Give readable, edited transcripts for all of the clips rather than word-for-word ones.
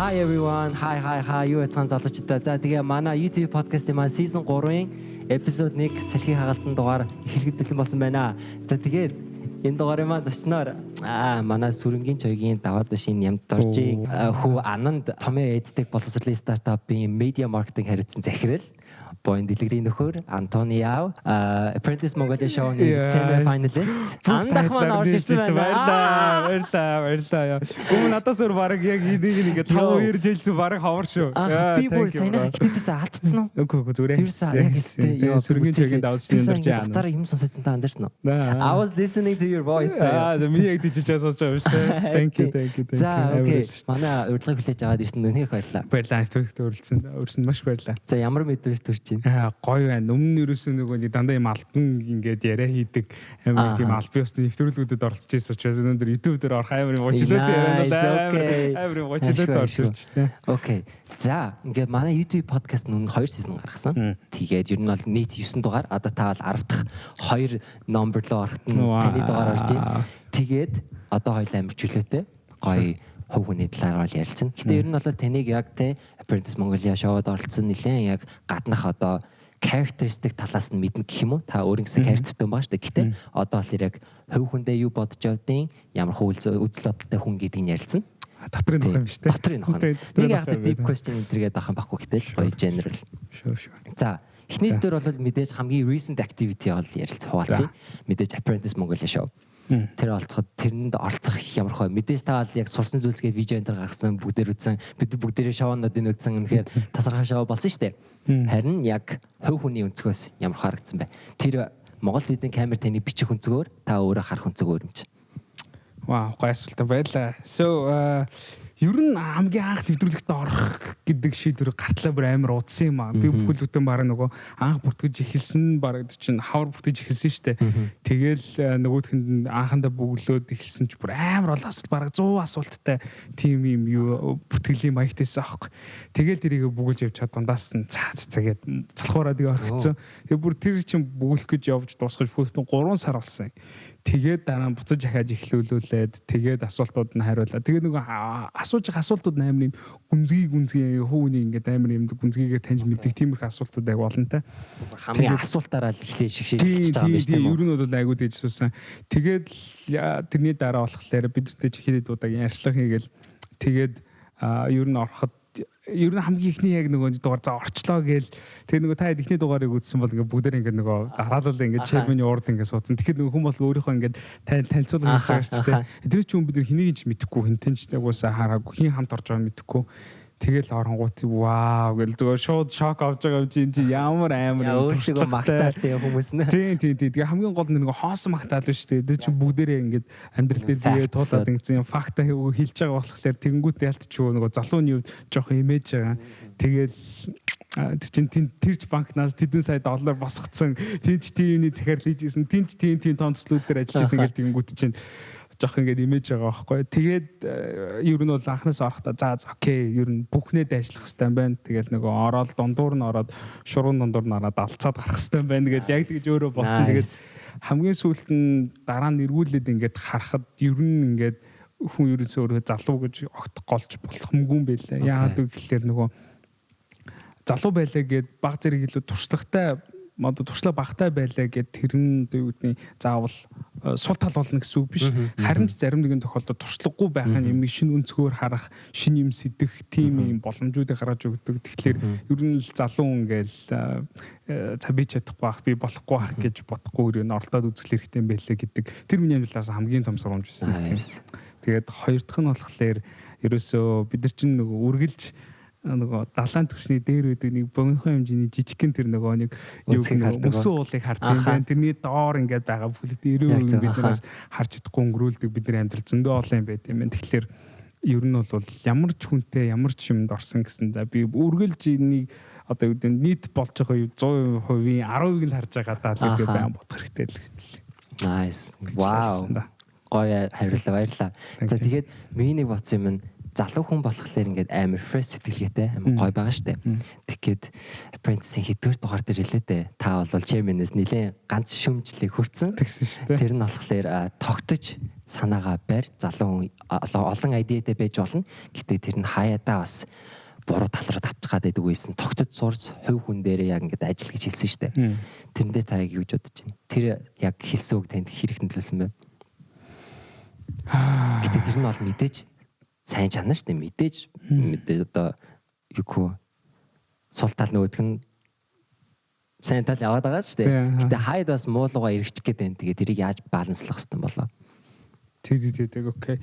Hi everyone. Hi. Юу яцхан залуучдаа. За тэгээ манай YouTube podcast-ийн маань season 3-ын episode 1 салхи хагалсан дугаар эхлэхэд бэлэн болсон байна. За тэгээд энэ дугаарыг маань зочноор манай сүрэнгийн чойгийн даваад башийн ямд доржиг хүү Ананд Томьёо эдтек боловсролын стартапын media marketing хариуцсан захирал Боин дэлгэрийн нөхөр Антони Яв Apprentice Mongolia show-ны semi finalist андах маань орж ирсэн байна. Баярлаа. Гүн надаас өөр баг яг энийг ингээд 5-2 жилсэн баг ховор шүү. Би бүр саяны ихтэйгээс алдсан уу? Үгүй зүгээр. Сүргийн чигийн давж шиндэрч яана. Цаараа юм сонссон та анзаарсан уу? I was listening to your voice. Миний яг дижиж сонсож байгаа шүү дээ. Thank you. За окей. Манай урилгыг хүлээж аваад ирсэн үнээр баярлалаа. Баярлалаа. Төвхтө өрсөнд маш баярлалаа. За ямар мэдрэмж төрж байна? Гоё байна. Өмнө нь ерөөсөө нөгөө дандаа юм альбан ингээд яриа хийдэг амар тийм албан ёсны нэвтрүүлгүүдэд оролцож байсан учраас өнөөдөр YouTube дээр орох амар уучлаад яриа амар уучлаад орж ирж тээ. Окей. За ингээд манай YouTube podcast нь 2 season гаргасан. Тэгээд ер нь бол нийт 9 дугаар. Одоо та бол 10 дахь 2 number руу ороход нь таны дугаар орж байна. Тэгээд одоо хоёул амар чөлөөтэй гоё хөв хүний талаар бол ярилцсан. Гэтэ ер нь бол таныг яг те Apprentice Mongolia show-д оролцсон нэлээд яг гаднах одоо characteristic талаас нь мэднэ гэх юм уу? Та өөрийн гэсэн characterтэй байгаа шүү дээ. Гэтэ одоо л яг хөв хүндээ юу бодож явдیں۔ Ямар үзэл бодолтой хүн гэдгийг нь ярилцсан. Дотрын нөх юм шүү дээ. Дотрын нөх. Нэг яг deep question энтергээд авах юм байхгүй гэтэл гоё general. Sure. За эхнээс дээр бол мэдээж хамгийн recent activity бол ярилцах хуваалцъя. Мэдээж Apprentice Mongolia show. Тэр олцоход тэрэнд оролцох ямар хөө мэдээж та бол яг сурсан зүйлсгээд видео энэ гаргасан бүгдээр үзсэн бид бүгдээрээ шоунуудыг үзсэн үнэхээр тасархай шоу болсон шүү дээ. Харин яг хөв хүний өнцгөөс ямар харагдсан бэ? Тэр Монгол телевизийн камер таны бичих өнцгөөр та өөрөө харах өнцгөөр юм чи. Вау, гоё асуулт байлаа. So ер нь хамгийн анх нэвтрүүлэгт орох гэдэг шийдвэр гартлаа бүр амар удсан юм аа. Би бүхэлдээ бараг нөгөө анх бүртгэж эхэлсэн бараг чинь хавар бүртгэж эхэлсэн штэ. Тэгэл нөгөөдхөнд анхандаа бүглөөд эхэлсэн ч бүр амар бол асуулт бараг 100 асуулттай тим юм юу бүртгэлийн маягтайсан аахгүй. Тэгэл тэрийг бүгэлж явж чад дундаас нь цаагээд залхуураад орхицсан. Тэгээ бүр тэр чинь бүгэлэх гэж явж дуусгаж бүхэлдээ 3 сар болсон. Тэгээд дараа нь буцаж ахаж эхлүүлүүлээд тэгээд асуултууд нь хариулаад тэгээд нөгөө асууж байгаа асуултууд амар юм гүнзгий хөвөний ингээд амар юм гүнзгийгээр таньж мэддэг тиймэрхүү асуултууд айгу олонтой. Хамгийн асуултаараа л эхлэж шигшээд байгаа юм шүү дээ. Ер нь бол айгу дэж суусан. Тэгээд тэрний дараа болохоор бид нартэй хэд удаагийн ярьцлага хийгээл тэгээд ер нь ороход ер нь хамгийн ихний яг нөгөө дугаар за орчлоо гээл тэгээ нөгөө та ихний дугаарыг үзсэн бол ингээ бүгдээр ингээ нөгөө дараалал ингээ chairman-ийн урд ингээ суудсан. Тэгэхээр нөгөө хүн бол өөрийнхөө ингээ танилцуулга хийж байгаа шүү дээ. Тэр чинь бид нар хэнийг ч мэдэхгүй хинтэн ч угаасаа хараагүй хин хамт орж байгааг мэдэхгүй. Тэгэл оронгууд вау гэл зүгээр шууд шок авч байгаа юм чи ямар амар өөрсдөө магтаалтай хүмүүс нэ. Тийм. Тэгээ хамгийн гол нь нөгөө хоосон магтаал шүү дээ. Тэр чинь бүгдээрээ ингээд амьдрал дээр тэгээ туулаад ингэсэн факта хэлж байгаа болохоор тэгэнгүүт ялтчихгүй нөгөө залууны үед жоох имиж байгаа. Тэгэл тэр ч банкнаас тэдэн сая доллар босгоцсон. Тинч тиймний захирал хийжсэн. Тинч тийм том төслүүд дээр ажиллаж исэн гэл тэгэнгүүт чинь жоох ингээд имиж байгаа байхгүй. Тэгээд ер нь бол анхнаас орохдоо за окей ер нь бүхнээд ажиллах хэрэгтэй байна. Тэгэл нөгөө ороод дундуур нь ороод шургуун дундуур нь ороод алцаад гарах хэрэгтэй байна гэдээ яг тэгж өөрөө бодсон. Тэгээд хамгийн сүүлд нь дараа нь эргүүлээд ингээд харахад ер нь ингээд хүн ерөөсөө өөрөө залуу гэж огт голж болох мгүй юм байлаа. Яагаад гэвэл нөгөө залуу байлаа гэд баг зэрэг илүү туршлагатай мод туршлага багтай байлаа гэд тэрэн дүүдний заавал сул тал болно гэсэн үг биш. Харин ч зарим нэгэн тохиолдолд туршлагагүй байх юм шинэ өнцгөр харах, шинэ юм сэдэх тийм юм боломжуудыг гаргаж өгдөг. Тэгэхээр ер нь л залуу ингээл за би чадахгүй байх, би болохгүй байх гэж бодохгүй юу оролдоод үзэх хэрэгтэй юм байлаа гэдэг. Тэр миний амьдралаас хамгийн том сургамж байсан. Тэгээд хоёр дахь нь болохоор ерөөсөө бид нар чинь нөгөө үргэлж нөгөө далайн түвшний дээр үүдэг нэг богинохон хэмжээний жижигхэн тэр нөгөө нэг юу өсөн уулыг хардаг юм байна. Тэрний доор ингээд байгаа бүлэгт ирүү биднээс харж чадахгүй өнгөрүүлдэг бидний амьдрал зөндөө олон юм байт юм байна. Тэгэхээр ер нь бол ямар ч хүнтэй ямар ч юмд орсон гэсэн за би үргэлж энийг одоо юу гэдэг нийт болж байгаа 100%-ийн 10%-ийг л харж байгаа даа л гэдэг байн бодох хэрэгтэй л юм билээ. Nice. Wow. Гоё хариултаа баярлаа. За тэгээд миний бодсон юм нь залуу хүн болохоор ингээд амар fresh сэтгэлгээтэй амар гоё байгаа штэ. Тэгэхээр Apprentice-ийн хэдвэр дугаар дээр хэлээ дээ. Та бол chairman-ээс нэлээд ганц шүмжлэг хүрсэн. Тэгсэн штэ. Тэр нь болохоор тогтож санаагаа барь, залуу олон айдиатай байж болно. Гэтэ тэр нь хаяадаа бас буруу тал руу татчих гад байдаг байсан. Тогтод сурч хувь хүн дээр яг ингээд ажил гэж хэлсэн шүү дээ. Тэрэндээ та яг юу гэж бодож байна? Тэр яг хэлсэн үг танд хэрэг нөлөөлсөн байна. Гэтэ тэр нь бол мэдээж сайн чанар шүү дээ. Мэдээж одоо юу хөө сул тал нөгөөх нь сайн тал яваад байгаа шүү дээ. Гэтэ хайд бас муулуугаа эргэчих гээд байна. Тэгээ тэрийг яаж баланслах хэвээр болоо. Тэг окей.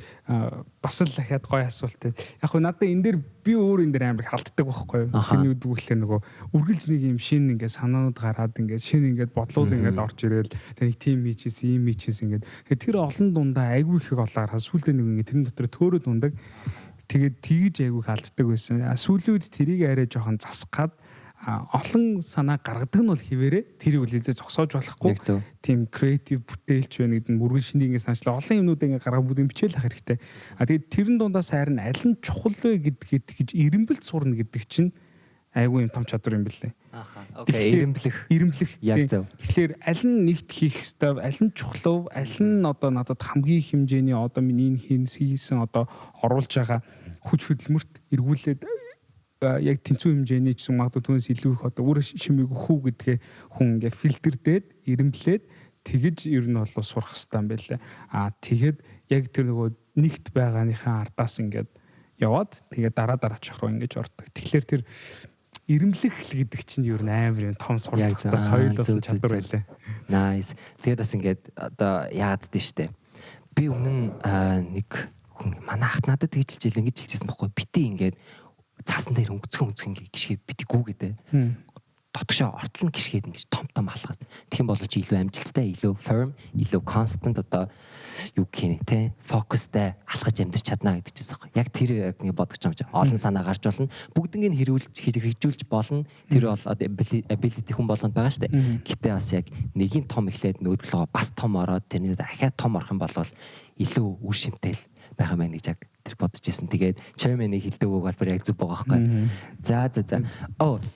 Бас л дахиад гоё асуулт. Яг хөө надад энэ дээр би өөр энэ дээр амар халтдаг байхгүй юу? Тэрний үдгүүлэхээр нөгөө үргэлж нэг юм шин ингээд санаанууд гараад ингээд шин ингээд бодлууд ингээд орж ирээл тэг нэг тим хийчихсэн, ийм хийчихсэн ингээд. Тэр олон дундаа айгүй их олоо сүүлдээ нэг ингээд тэрний дотор төөрөд ундаг. Тэгээд тэгж айгүй их алддаг байсан. Сүүлүүд тэрийг арай жоохон засгаад олон санаа гаргадаг нь бол хിവэрэ тэрийг үлээзээ зогсоож болохгүй тийм креатив бүтээлч байна гэдэг нь мөргөн шинийг санаачлаа олон юмнууд ингээ гаргах бүдэн бичээл ах хэрэгтэй. Тэгээд тэрэн дундаас харин аль нь чухал вэ гэдгийг тэгж ирэмбэлт сурна гэдэг чинь айгүй юм том чадвар юм бэлээ. Окей, ирэмблэх. Яг зөв. Тэгэхээр аль нь нэгт хийх ёстой, аль нь чухал, аль нь одоо надад хамгийн их хэмжээний одоо миний хийсэн одоо оруулж байгаа хүч хөдөлмөрт эргүүлээд яг тэнцүү хэмжээний ч магадгүй түүнээс илүү их одоо өөр шимийг хүү гэдгээ хүн ингээ фильтрдээд ирэмблээд тэгэж ер нь бол сурах хэрэгтэй юм байлаа. Тэгэхэд яг тэр нөгөө нэгт байгааныхаа ардаас ингээд яваад тэгээд дараачих руу ингэж ордог. Тэгэхээр тэр ирэмблэх гэдэг чинь ер нь амар юм том суралцах хэрэгтэй соёл болсон чадвар байлаа. Nice. Тэгээд бас ингээд одоо яагаад дээ штэ. Би өмнө нэг хүн манай ахт надад тэгж хэлж ингэж хэлчихсэн байхгүй. Бити ингээд цаасан дээр өнгөцгөн ингээ гიშгээ битгий гүгээд дотгошоо ортлон гიშгээд ингэж том алхаад тэгэх юм бол чи илүү амжилттай, илүү firm, илүү constant одоо юу гэх те фокустай алхаж амьдарч чадна гэдэг чийгс байхгүй. Яг тэр ингээ бодож байгаа юм чи олон санаа гарч болно. Бүгднийг нь хэрэгжүүлж болно. Тэр бол ability хүн болгонд байгаа шүү дээ. Гэтэ бас яг нэгийн том эхлээд нөгөөдөлгөө бас том ороод тэрний дахиад том орох юм бол илүү үр шимтэл байгаа мэн гэж яг тэр бодож ирсэн. Тэгээд chairman-ийг хэлдэг үг бол яг зүг байгаа байхгүй. За.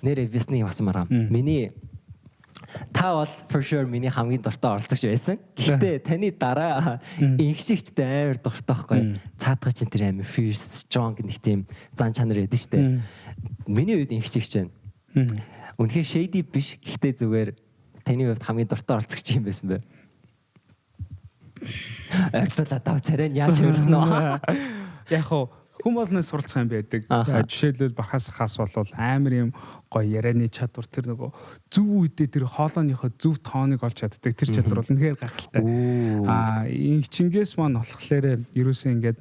Нэрээ весний басмараа. Миний та бол for sure миний хамгийн дуртай оролцогч байсан. Гэхдээ таны дараа инхшигчтэй амар дуртай байхгүй. Цаадгай чинь тэр амар fierce, strong нэг тийм зан чанар байдаг шүү дээ. Миний үед инхшигч байна. Үнэхээр shady биш. Гэхдээ зүгээр таны хувьд хамгийн дуртай оролцогч юм байсан бай. Артлаа тав царай яаж өрөх нөө. Яг хөө хүн болгоны суралцах юм байдаг. Жишээлбэл Бархаас хас бол амар юм гоё ярианы чадвар тэр нөгөө зөв үедээ тэр хоолойныхоо зөв тооныг олж чаддаг тэр чадвар бол үнэхээр гайхалтай. Энэ Чингис маань болохоор ерөөсөө ингээд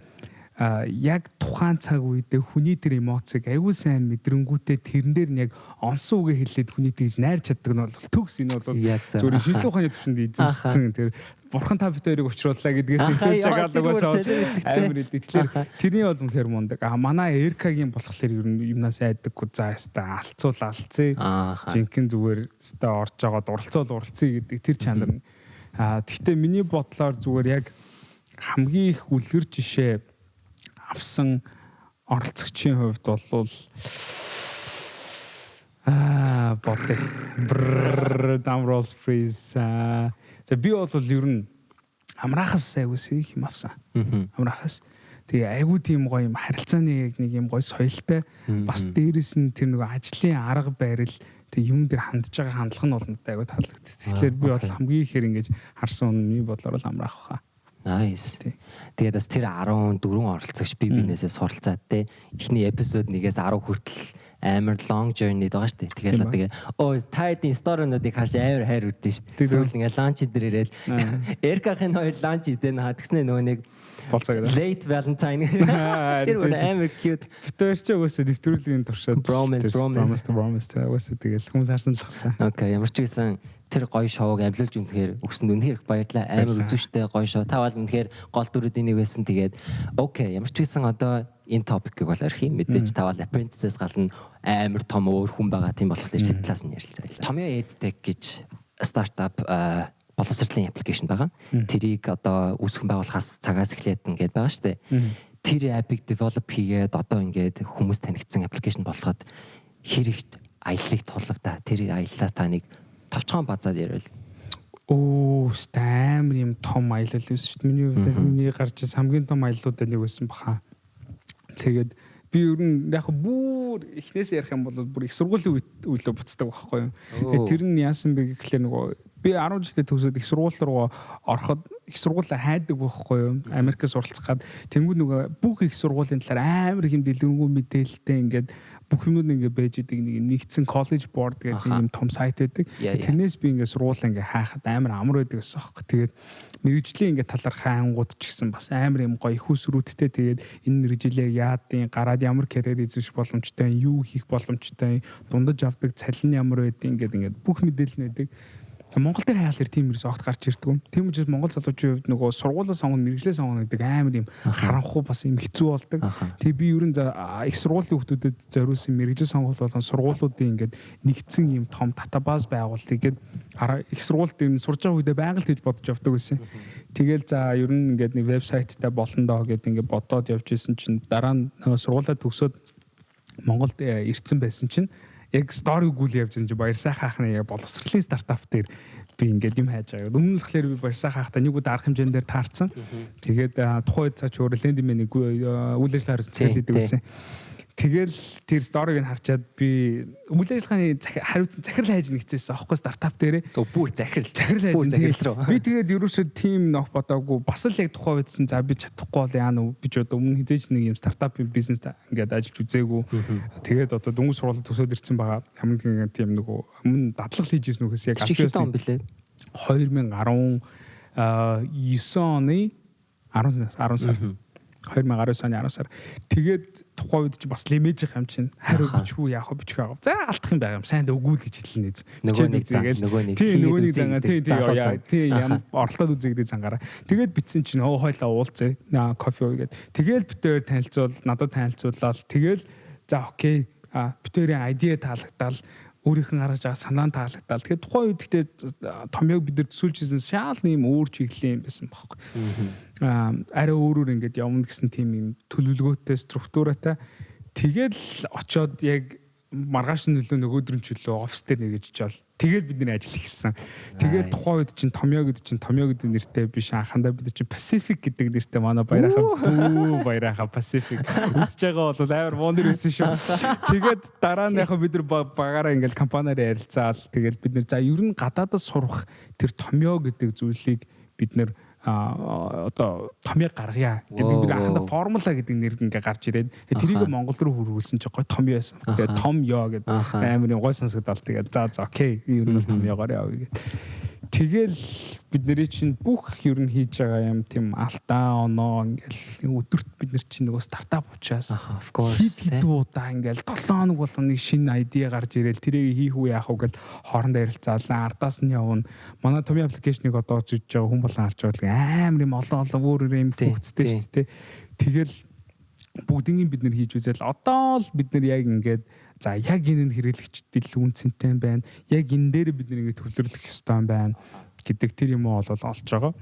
яг тухайн цаг үедээ хүний тэр эмоцыг аюул сайн мэдрэнгүүтээ тэрэн дээр нь яг онсон үгээ хэлээд хүний тэгж найрч чаддаг нь бол төгс энэ бол зөвхөн шийдлээ ухааны төвшөнд эзэмшсэн тэр бурхан та битэрийг учрууллаа гэдгээс хэлж байгаа дагаас амар идэв. Тэгэхээр тэрний бол үнэхээр мундаг. Манай Эркагийн болохоор ер нь юмнаас айдаггүй за яста алцъя. Жинхэнэ зүгээр өстой орж байгаа уралцъя гэдэг тэр чанар нь. Гэхдээ миний бодлоор зүгээр яг хамгийн их үлгэр жишээ авсан оролцогчийн хувьд бол Дамролс Фриз би бол ер нь амраахаас айгуусыг юм авсан. Амраахаас тэгээ айгуу тийм гоё юм харилцааны яг нэг юм гоё соёлтой бас дээрэс нь тэр нэг ажлын арга барил тэг юм дээр хандж байгаа хандлага нь бол надад айгуу таалагддаг. Тэгэхээр би бол хамгийн ихээр ингэж харсан үнний бодлоор л амраах хаа. Nice. Тэгээд бас тэр 14 оролцогч бинээсээ суралцаад те эхний эпизод 1-ээс 10 хүртэл амар long journey байгаа шүү дээ. Тэгээд та эдийн сторонуудыг харж амар хайр үрдэн шүү дээ. Сүүл ингээ ланч дээр ирээд Эркахийн хоёр ланч идэн тэгснэ нөгөө нэг late Valentine тэр амар cute. Битээр ч угаасаа нэвтрүүлгийн туршаад promise угаасаа тэгэл хүмүүс харсан л байна. Окей, ямар ч байсан тэр гоё шоуг амжилж үнэхээр өгсөнд үнэхээр их баярлалаа. Амар үзүүштэй гоё шоу. Та бол үнэхээр гол дүрүүдийн нэг байсан. Тэгээд окей, ямар ч байсан одоо энэ топикийг бол орхи мэдээж та бол apprentice-с гална амар том өөр хүн байгаа тийм болохоор тэр талаас нь ярилцаа байлаа. Томьёо EdTech гэж стартап боловсролын аппликейшн байгаа. Тэрийг одоо үүсгэн байгуулахаас цагаас эхлээд ингээд байгаа шүү дээ. Тэр апыг develop хийгээд одоо ингээд хүмүүс танигдсан аппликейшн болоход хэрэгт аяллыг тулгадаа тэр аяллаа таныг товчхон базаад ярил. Оо, амар юм том аялал байсан шүү дээ. Миний хувьд миний гарч ирсэн хамгийн том аяллуудаа нэг байсан баха. Тэгээд би ер нь яг бүр эхнээс ярих юм бол бүр их сургуулийн үйлөө буцдаг байхгүй юу. Тэр нь яасан бэ гэхлээр нөгөө би 10 жилдээ төгсөөд их сургууль руу ороход их сургуулаа хайдаг байхгүй юу. Америкт суралцах гад тэнгууд нөгөө бүх их сургуулийн талаар амар их юм дэлгэрэнгүй мэдээлэлтэй ингээд бүх юмуд ингээд байж идэг нэг нэгдсэн college board гэдэг юм том сайт байдаг. Тэрнээс би ингээд сургуулаа ингээд хаахад амар амар байдаг гэсэн аахгүй. Тэгээд мэрэгжлийн ингээд талаар хаангууд ч гэсэн бас амар юм гоё их усрүүдтэй тэгээд энэ мэрэгжлээ яадын гараад ямар карьер эзэмших боломжтой, юу хийх боломжтой, дундаж авдаг цалин ямар байдгийг ингээд бүх мэдээлэл нь байдаг. Монгол дээр хайлтэр тийм ерөөс огт гарч ирдэг. Тийм учраас Монгол залуучууд хувьд нөгөө сургуулаа сонгоно, мэрэгжлээ сонгоно гэдэг амар юм харанхуй бас юм хэцүү болдог. Тэгээ би ер нь их сургуулийн хүмүүстэд зориулсан мэрэгжил сонголт болон сургуулиудын ингээд нэгдсэн юм том датабаз байгуулалтыг гээд их сургуульд юм сурж байгаа үедээ байгаль гэж бодож явдаг байсан. Тэгэл за ер нь ингээд нэг вебсайттай болно доо гэд ингээд бодоод явж исэн чинь дараа нь сургуулаа төгсөөд Монголд ирсэн байсан чинь яг стори гүйл явж байгаа чинь баяр сайхан хаахны яг боловсролын стартап дээр би ингээд юм хайж байгаа. Өмнө нь болохоор би баяр сайхан хаахта нэг удаа арга хэмжээнд дээр таарсан. Тэгээд тухайн үед цаа ч өөрөө лендинг менийг үйл ажиллагаа хариуцсан цэглэдэг байсан. Тэгэл тэр сториг нь харчаад би үйл ажиллагааны хариуцсан захирал хайж нэгцээсэн аахгүй стартап дээрээ. Бүр захирал хайж руу. Би тэгээд ерөөсөө тим нөх бодоогүй бас л яг тухайн үед чинь за би чадахгүй бол яа нү би ч одоо өмнө хизээж нэг юм стартапын бизнес ингээд ажиллаж үзээгүй. Тэгээд одоо дөнгөж сургууль төсөөд ирсэн байгаа. Хамгийн тийм нөгөө өмнө дадлаг хийж ирсэн үгээс яг авчихсан билээ. 2019 оны 10 сар 2019 оны 10 сар. Тэгээд тухайн үед чи бас лимэж их юм чинь хариу бичгүй яах вэ бичих байгаа. За алдах юм байгаа юм. Сайн өгүүл гэж хэлнэ. Нөгөө нэг зангаа тийм ямар оролдоод үзье гэдэг зангаараа. Тэгээд битсэн чинь хойлоо уулзъя. Кофе уугээд. Тэгэл битээр танилцуул, надад танилцуулаад тэгэл за окей. Битээрийн айдиа таалагдал өөрийнх нь гаргаж байгаа санаанд таалагдал. Тэгэхээр тухайн үед гэхдээ томьёог бид нар төсөөлж ирсэн шаал нэм өөр чиглэлийн юм байсан байхгүй. Арай өөрөөр ингэж явна гэсэн тийм юм төлөвлөгөөтэй структуратай. Тэгэл очоод яг маргааш нөлөө нөгөөдрөн чөлөө офис дээр нэгэж очивол тэгэл бидний ажил хийсэн. Тэгэл тухайн үед чинь томьёо гэдэг нэртэй биш анхандаа бид чинь Pacific гэдэг нэртэй манай баярахаа Pacific үзэж байгаа бол амар вонер байсан шүү. Тэгээд дараа нь яг бид нар багаараа ингээл компаниар ярилцаал тэгэл бид нар за ер нь гадаадас сурах тэр томьёо гэдэг зүйлийг бид нар одоо томьёо гаргая гэдэг бид анхандаа формула гэдэг нэр ингээ гарч ирээд тэрийг Монгол руу хөрвүүлсэн чинь гой томьёо байсан. Тэгээд томьёо гэдэг амар гой сонсогдол тэгээд за окей ер нь томьёогоор явъя гэдэг. Тэгэл бидний чинь бүх ер нь хийж байгаа юм тийм алтаа оноо ингээл өдөрт бид нар чинь нөгөө стартап учраас of course хэд удаа ингээл 7 хоног болгоно нэг шинэ айдиа гарч ирээл тэрийг хийх үү яах вэ гэд хоорондоо ярилцаал ардаас нь явна. Манай томьёо аппликейшнийг одоо жиж байгаа хүн болон харж байгаа амар юм олон өөр юм функцтэй шүү дээ. Тэгэл бүгднийг бид нар хийж үзэл одоо л бид нар яг ингээд за яг энэ хэрэглэгчдэд л үнцэнтэй байна. Яг энэ дээр бид нэг төвлөрлөх ёстой байна гэдэг тэр юм бол олж байгаа.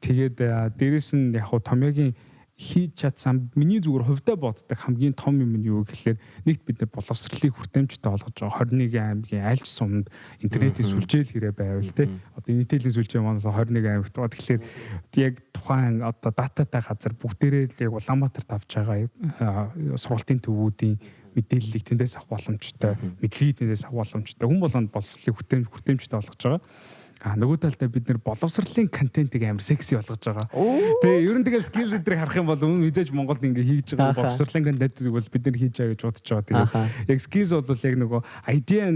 Тэгээд дээрэс нь яг хуу томьёогийн хийж чадсан миний зүгээр хувьдаа боддог хамгийн том юм нь юу гэхээр нэгт бид нар боловсролыг хүртээмжтэй болгож байгаа 21 аймгийн альч сумд интернетийн сүлжээл хэрэг байвал те одоо нийтийн сүлжээ маань 21 аймагт байгаа. Тэгэхээр яг тухайн одоо дататай газар бүгдээрээ л яг Улаанбаатарт авч байгаа сургалтын төвүүдийн мэдээллийг тэндээс авах боломжтой, мэдлэгийг тэндээс авах боломжтой. Хүн болгонд боловсролыг хүртээмжтэй болгож байгаа. Нөгөө талдаа бид нэр боловсролын контентыг амар секси болгож байгаа. Тэгээ ер нь тэгээ скилс эдрийг харах юм бол өмнө хизээж Монголд ингээ хийж байгаа боловсролын контентыг бол бид нар хийж байгаа гэж бодож байгаа. Тэгээ яг скилс бол яг нөгөө айдиа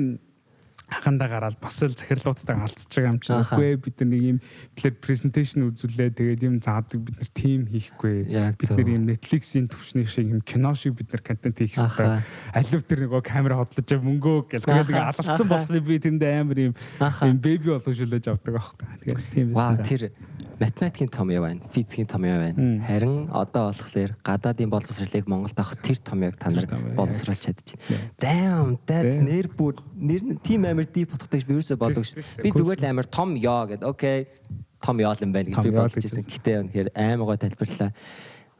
хахандаа гараад бас л захирлуудтай алдчихж байгаа юм чинь. Үгүй бид нар нэг юм тэгэхээр презентацийн үзүүлээ тэгээд юм заадаг бид нар тим хийхгүй. Бид нар юм Netflix-ийн төвшний шиг юм кино шиг бид нар контент хийх хэрэгтэй. Алив тэр нөгөө камера хотлож мөнгөө гэл тэгээд ингээ алалцсан болохны би тэрэндээ амар юм бэби болгож үлээж авдаг аахгүй. Тэгээд тийм байсан. Тэр математикийн томьёо байна, физикийн томьёо байна. Харин одоо болохоор гадаадын боловсролыг Монголд авах тэр томьёог та нар боловсруулж чадчихна. Damn, that нэр тийм амар дип утгатай би юусоо боддог шүү. Би зүгээр л амар том ёо гэдэг. Окей. Том ёо юм байна гэж би бодож байсан. Гэтэ үнэхээр амар гой тайлбарлаа.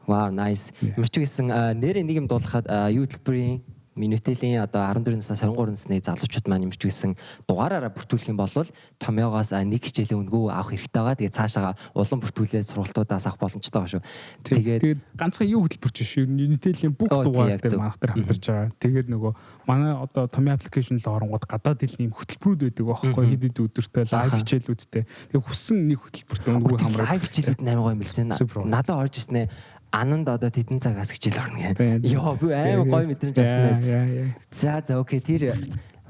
Wow, nice. Мөч гэсэн нэрээ нэг юм дуулахад юу хэлбэрийн Minutилийн одоо 14 наснаас 23 насны залуучууд маань юмч гэсэн дугаараараа бүртгүүлэх юм бол томьёогоос нэг хичээлийн өнгөө авах хэрэгтэй байгаа. Тэгээ цаашаа улам бүртгүүлээд сургалтуудаас авах боломжтой байгаа шүү. Тэгээд ганцхан юу хөтөлбөрч шүү. Minutилийн бүх дугаар дээр манайх дээр хамтарч байгаа. Тэгээд нөгөө манай одоо томьёо аппликейшн л оронгууд гадаад хэлний хөтөлбөрүүд байдаг байхгүй хэд хэд өдөртөө лайв хичээлүүдтэй. Тэгээд хүссэн нэг хөтөлбөрт өнгөө хамраад лайв хичээлүүд амар гоё юм билсэн. Надад орж ирснэ. Ананд одоо тэдэн цагаас хичээл орно гэх. Йоо би амар гоё мэдрэмж авсан. За окей тэр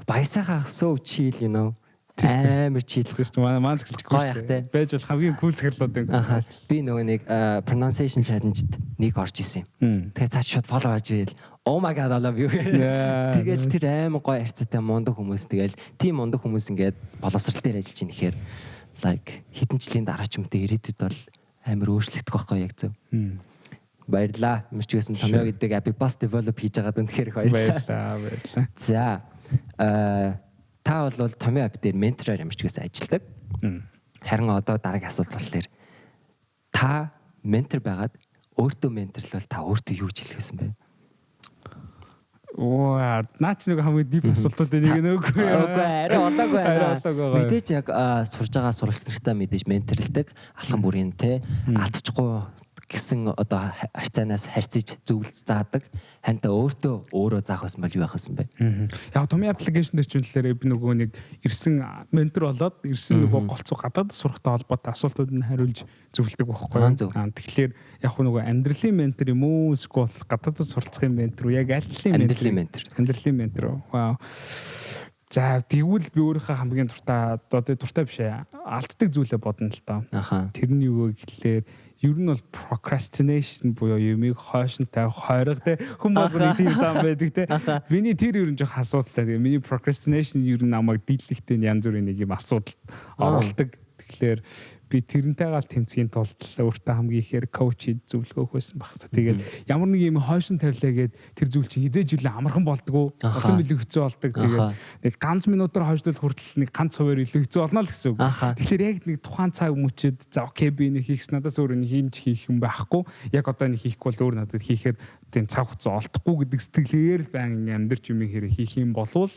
баясаахаа so chill you know. Амар chill гэж маань хэлчихгүй шүү дээ. Байж бол хамгийн cool цаглууд байна. Би нөгөө нэг pronunciation challenge-д нэг орж исэн юм. Тэгээ цааш шууд follow хийж ирэл oh my god I love you. Тэгээд тэр амар гоё харьцаатай мундаг хүмүүс тэгэл тийм мундаг хүмүүс ингээд боловсрал дээр ажиллаж ийн гэхээр like хэдэн жилийн дараа ч юм те ирээдүйд бол амар өөрчлөгдөх байхгүй яг зөв. Баярлаа. Мэрч гэсэн томьёо гэдэг Epic Bus develop хийж байгаад үнэхээр их баярлаа. За та бол томьёо app дээр ментороор ямарч гэсэн ажилдаг. Харин одоо дараагийн асуулт болохоор та ментор байгаад өөртөө менторлол та өөртөө юу хэлэх байсан бэ? Наач нэг хамгийн deep асуултууд нэг нөөгүй. Арай олоогүй байна. Мэдээж яг сурж байгаа сурагчдаа мэдээж менторлдог алхам бүрийн те алдчихгүй гэсэн одоо харьцаанаас харьцаж зөвлөж заадаг. Ханта өөрөө заах байсан бол юу байх байсан бэ? Яг томьёо аппликейшн дээр ч үнэлээрээ би нөгөө нэг ирсэн ментор болоод ирсэн нөгөө голцоо гадаад сурахтай холбоотой асуултууд нь хариулж зөвлөдөг байхгүй юу? Тэгэхээр яг нөгөө амьдралын ментор юм уу эсвэл гадаадд суралцахын ментор уу? Яг аль талын ментор? Амьдралын ментор. Вау. За тэгвэл би өөрийнхөө хамгийн дуртай биш ээ. Алддаг зүйлээ бодно л доо. Тэрний юу гэхлээр ер нь бол procrastination буюу юмыг хойш нь тавих хойрог те хүмүүс нэг тийм зам байдаг те. Миний тэр ер нь жоох асуудалтай. Тэгээ миний procrastination ер нь намайг дийлэхтэй янз бүрийн нэг юм асуудал оруулдаг. Тэгэхээр би тэрнтэй гал тэмцгийн тулд өөртөө хамгийн ихээр коуч зөвлөгөө өгсөн баг. Тэгээд ямар нэг юм хойш нь тавилаа гээд тэр зүйл чинь хизээж үлээ амархан болдгоо. Олон билүү хэцүү болдог. Тэгээд нэг ганц минутаар хойшлуулах хүртэл нэг ганц хуваар илүү хэцүү болно л гэсэн үг. Тэгэхээр яг нэг тухайн цаг мөчөд за окей би нэг хийх надаас өөр нэг хийх юм байхгүй. Яг одоо нэг хийхгүй бол өөр надад хийхээр тийм цаг хугацаа олдохгүй гэдэг сэтгэлээр л байнг амьдарч юм хэрэг хийх юм болвол